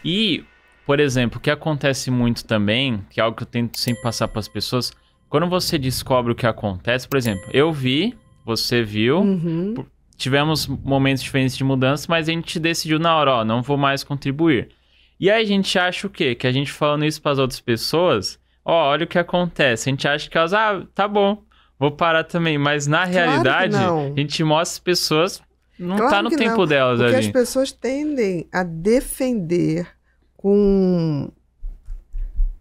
E, por exemplo, o que acontece muito também, que é algo que eu tento sempre passar para as pessoas, quando você descobre o que acontece, por exemplo, eu vi, você viu, tivemos momentos diferentes de mudança, mas a gente decidiu na hora, ó, não vou mais contribuir. E aí a gente acha o quê? Que a gente falando isso para as outras pessoas, ó, olha o que acontece. A gente acha que elas, tá bom, vou parar também. Mas na realidade, a gente mostra as pessoas, não tá no tempo delas ali. Porque as pessoas tendem a defender com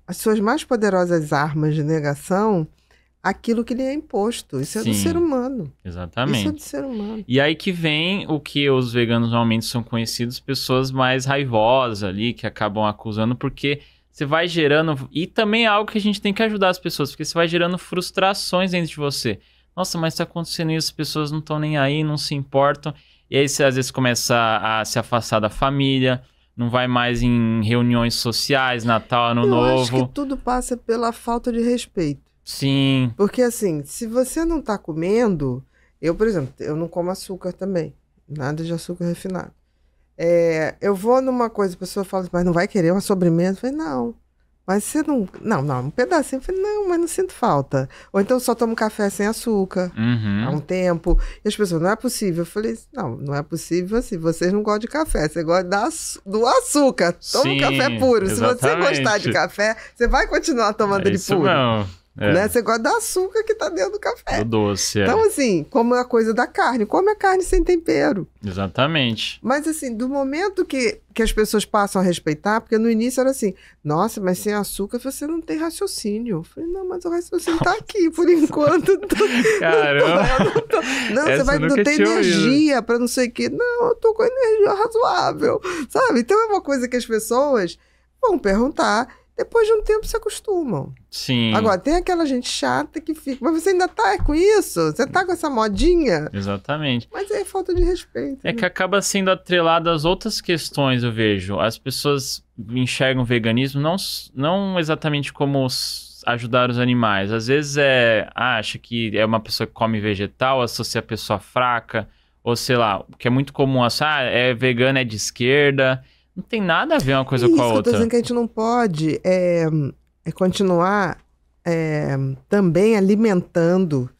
as suas mais poderosas armas de negação aquilo que lhe é imposto. Isso é do ser humano. Exatamente. Isso é do ser humano. E aí que vem o que os veganos normalmente são conhecidos, pessoas mais raivosas ali, que acabam acusando, porque você vai gerando... E também é algo que a gente tem que ajudar as pessoas, porque você vai gerando frustrações dentro de você. Nossa, mas tá acontecendo isso, as pessoas não estão nem aí, não se importam. E aí você às vezes começa a se afastar da família, não vai mais em reuniões sociais, Natal, Ano Novo. Eu acho que tudo passa pela falta de respeito. Sim. Porque assim, se você não tá comendo... Eu, por exemplo, eu não como açúcar também. Nada de açúcar refinado. Eu vou numa coisa, a pessoa fala, mas não vai querer uma sobremesa? Eu falei, não. Mas você não... Não, um pedacinho. Eu falei, não, mas não sinto falta. Ou então eu só tomo café sem açúcar há um tempo. E as pessoas, não é possível. Eu falei, não é possível assim. Vocês não gostam de café, você gosta do açúcar. Toma um café puro. Exatamente. Se você gostar de café, você vai continuar tomando ele puro. Não. Né? Você gosta do açúcar que tá dentro do café. Do doce, Então, assim, como a coisa da carne. Come a carne sem tempero. Exatamente. Mas, assim, do momento que as pessoas passam a respeitar, porque no início era assim, nossa, mas sem açúcar você não tem raciocínio. Eu falei, não, mas o raciocínio tá aqui, por enquanto. Caramba! Não, você vai não ter energia pra não sei o quê. Não, eu tô com energia razoável, sabe? Então, é uma coisa que as pessoas vão perguntar. Depois de um tempo se acostumam. Sim. Agora, tem aquela gente chata que fica... Mas você ainda tá com isso? Você tá com essa modinha? Exatamente. Mas é falta de respeito. É, né? Que acaba sendo atrelado às outras questões, eu vejo. As pessoas enxergam o veganismo não exatamente como ajudar os animais. Às vezes acha que é uma pessoa que come vegetal, associa a pessoa fraca, ou sei lá, que é muito comum, é vegano, é de esquerda... Não tem nada a ver uma coisa com a outra. Eu tô dizendo que a gente não pode continuar também alimentando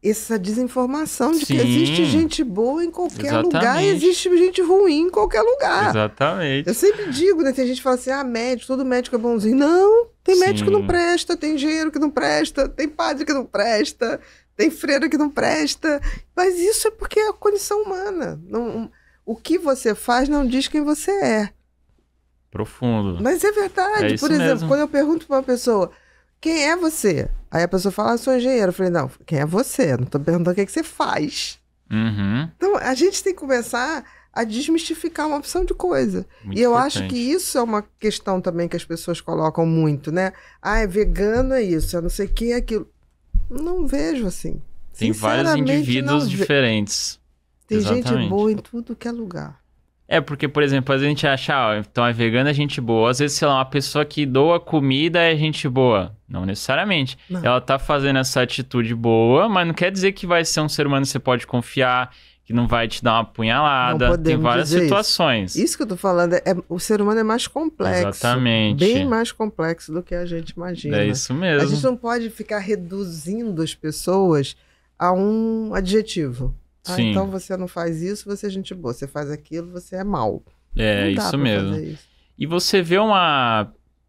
essa desinformação de que existe gente boa em qualquer lugar e existe gente ruim em qualquer lugar. Exatamente. Eu sempre digo, né? Tem gente que fala assim, médico, todo médico é bonzinho. Não, tem médico que não presta, tem engenheiro que não presta, tem padre que não presta, tem freira que não presta. Mas isso é porque é a condição humana. O que você faz não diz quem você é. Profundo. Mas é verdade. Por exemplo, mesmo. Quando eu pergunto para uma pessoa, quem é você? Aí a pessoa fala, sou engenheiro. Eu falei, não, quem é você? Não tô perguntando o que você faz. Então, a gente tem que começar a desmistificar uma opção de coisa. Muito e eu importante. acho que isso é uma questão também que as pessoas colocam muito, né? É vegano, é isso, é não sei o que, é aquilo. Não vejo assim. Tem vários indivíduos diferentes. Tem gente boa em tudo que é lugar. Porque, por exemplo, às vezes a gente acha, então é vegana é gente boa. Às vezes, sei lá, uma pessoa que doa comida é gente boa. Não necessariamente. Não. Ela tá fazendo essa atitude boa, mas não quer dizer que vai ser um ser humano que você pode confiar, que não vai te dar uma punhalada. Tem várias situações. Isso que eu tô falando, o ser humano é mais complexo. Exatamente. Bem mais complexo do que a gente imagina. É isso mesmo. A gente não pode ficar reduzindo as pessoas a um adjetivo. Então você não faz isso, você é gente boa. Você faz aquilo, você é mau. Isso mesmo. E você vê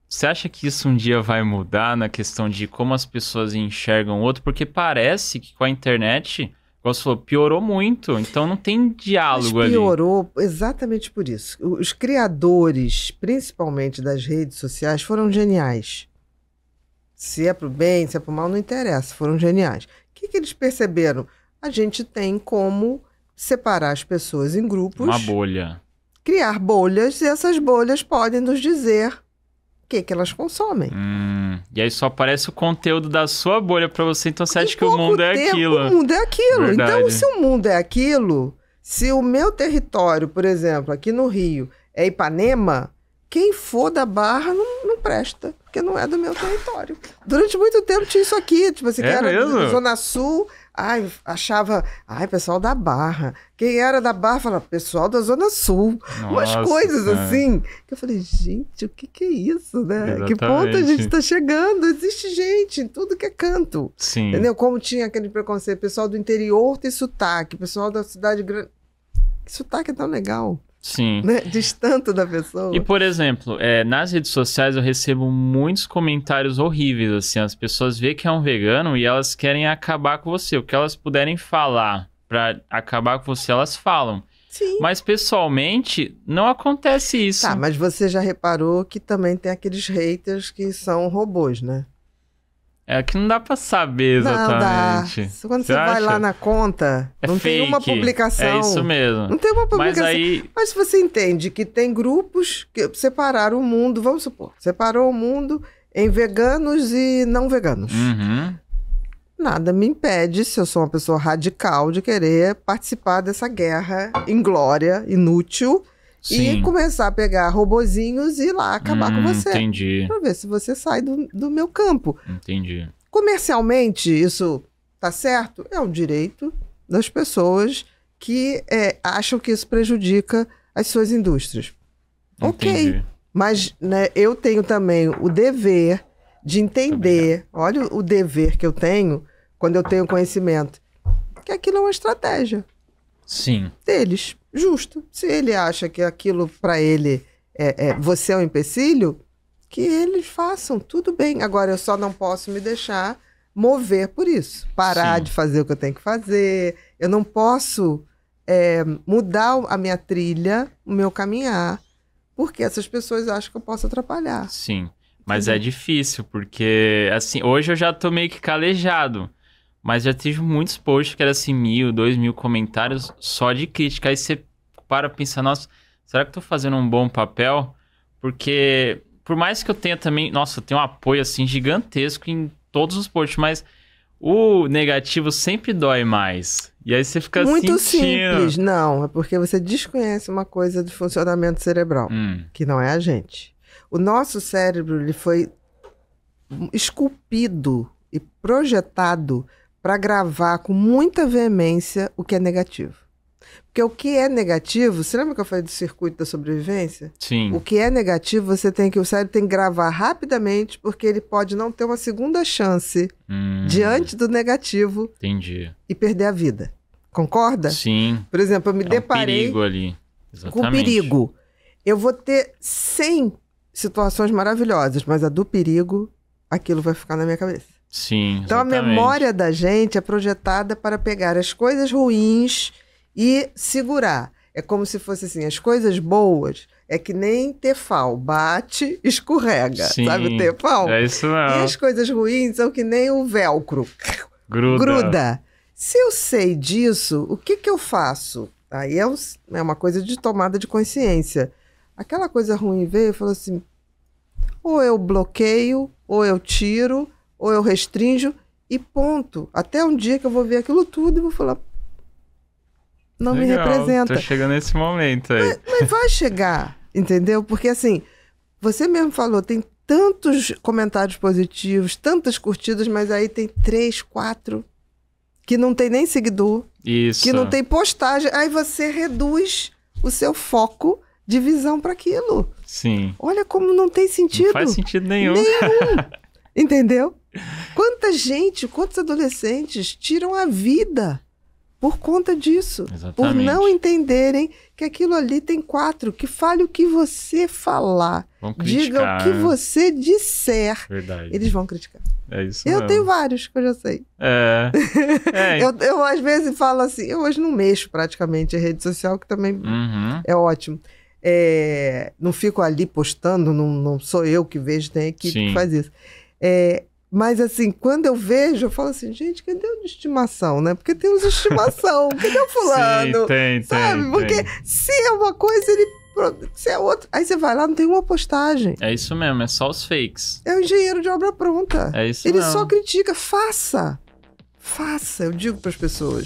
Você acha que isso um dia vai mudar na questão de como as pessoas enxergam o outro? Porque parece que com a internet, como você falou, piorou muito. Então não tem diálogo ali. Piorou exatamente por isso. Os criadores, principalmente das redes sociais, foram geniais. Se é pro bem, se é pro mal, não interessa. Foram geniais. O que eles perceberam? A gente tem como separar as pessoas em grupos. Uma bolha. Criar bolhas, e essas bolhas podem nos dizer o que elas consomem. E aí só aparece o conteúdo da sua bolha pra você, então você acha que o mundo é aquilo. O mundo é aquilo. Verdade. Então, se o mundo é aquilo, se o meu território, por exemplo, aqui no Rio, é Ipanema, quem for da Barra não presta, porque não é do meu território. Durante muito tempo tinha isso aqui, tipo assim, que era mesmo? Zona Sul... achava, pessoal da Barra. Quem era da Barra falava, pessoal da Zona Sul. Umas coisas assim. Que eu falei, gente, o que é isso, né? Exatamente. Que ponto a gente tá chegando? Existe gente em tudo que é canto. Sim. Entendeu? Como tinha aquele preconceito, pessoal do interior tem sotaque, pessoal da cidade grande... Que sotaque é tão legal. Sim. Né? Diz tanto da pessoa. E, por exemplo, nas redes sociais eu recebo muitos comentários horríveis, assim. As pessoas veem que é um vegano e elas querem acabar com você. O que elas puderem falar pra acabar com você, elas falam. Sim. Mas, pessoalmente, não acontece isso. Tá, mas você já reparou que também tem aqueles haters que são robôs, né? É que não dá pra saber exatamente. Não dá. Quando você vai lá na conta, não tem uma publicação. É isso mesmo. Não tem uma publicação. Mas se você entende que tem grupos que separaram o mundo, vamos supor, separou o mundo em veganos e não veganos. Uhum. Nada me impede, se eu sou uma pessoa radical, de querer participar dessa guerra inglória, inútil, Sim. e começar a pegar robozinhos e ir lá acabar com você. Entendi. Pra ver se você sai do meu campo. Entendi. Comercialmente, isso tá certo? É um direito das pessoas que acham que isso prejudica as suas indústrias. Entendi. Ok. Mas né, eu tenho também o dever de entender, olha o dever que eu tenho quando eu tenho conhecimento, que aquilo é uma estratégia. Sim. Deles. Justo. Se ele acha que aquilo para ele você é um empecilho, que eles façam, tudo bem. Agora, eu só não posso me deixar mover por isso. Parar de fazer o que eu tenho que fazer. Eu não posso mudar a minha trilha, o meu caminhar, porque essas pessoas acham que eu posso atrapalhar. Sim. Mas é difícil, porque, assim, hoje eu já tô meio que calejado. Mas já tive muitos posts que era assim, 1.000, 2.000 comentários só de crítica. Aí você para pensar, nossa, será que eu tô fazendo um bom papel? Porque, por mais que eu tenha também, nossa, eu tenho um apoio, assim, gigantesco em todos os posts, mas o negativo sempre dói mais. E aí você fica muito sentindo... simples, não. É porque você desconhece uma coisa de funcionamento cerebral, que não é a gente. O nosso cérebro, ele foi esculpido e projetado para gravar com muita veemência o que é negativo. Porque o que é negativo, você lembra que eu falei do circuito da sobrevivência? Sim. O que é negativo, o cérebro tem que gravar rapidamente, porque ele pode não ter uma segunda chance diante do negativo. Entendi. E perder a vida. Concorda? Sim. Por exemplo, eu me deparei perigo ali. Exatamente. com perigo. Eu vou ter 100 situações maravilhosas, mas a do perigo, aquilo vai ficar na minha cabeça. Sim, então exatamente. A memória da gente é projetada para pegar as coisas ruins e segurar. É como se fosse assim, as coisas boas é que nem Tefal, bate, escorrega. Sim, sabe o Tefal? É isso mesmo. E as coisas ruins são que nem o velcro. Gruda. Se eu sei disso, o que eu faço? Aí é uma coisa de tomada de consciência. Aquela coisa ruim veio e falou assim, ou eu bloqueio, ou eu tiro, ou eu restringo e ponto. Até um dia que eu vou ver aquilo tudo e vou falar, não me representa. Tô chegando nesse momento aí. Mas vai chegar, entendeu? Porque assim, você mesmo falou, tem tantos comentários positivos, tantas curtidas, mas aí tem 3, 4 que não tem nem seguidor, Isso. que não tem postagem. Aí você reduz o seu foco de visão para aquilo. Sim. Olha como não tem sentido. Não faz sentido nenhum. Entendeu? Quanta gente, quantos adolescentes tiram a vida por conta disso. Exatamente. Por não entenderem que aquilo ali tem 4, que fale o que você falar. Vão criticar, diga o que você disser. Verdade. Eles vão criticar. É isso eu mesmo. tenho vários que eu já sei. Eu às vezes falo assim, eu hoje não mexo praticamente em rede social, que também é ótimo. Não fico ali postando, não sou eu que vejo, tem equipe que faz isso. Mas assim, quando eu vejo, eu falo assim, gente, cadê o de estimação, né? Porque tem os de estimação, cadê o fulano? Sim, tem, sabe? Porque se é uma coisa, se é outra. Aí você vai lá, não tem uma postagem. É isso mesmo, é só os fakes. É o engenheiro de obra pronta. É isso Ele mesmo. só critica, faça. Faça, eu digo para as pessoas.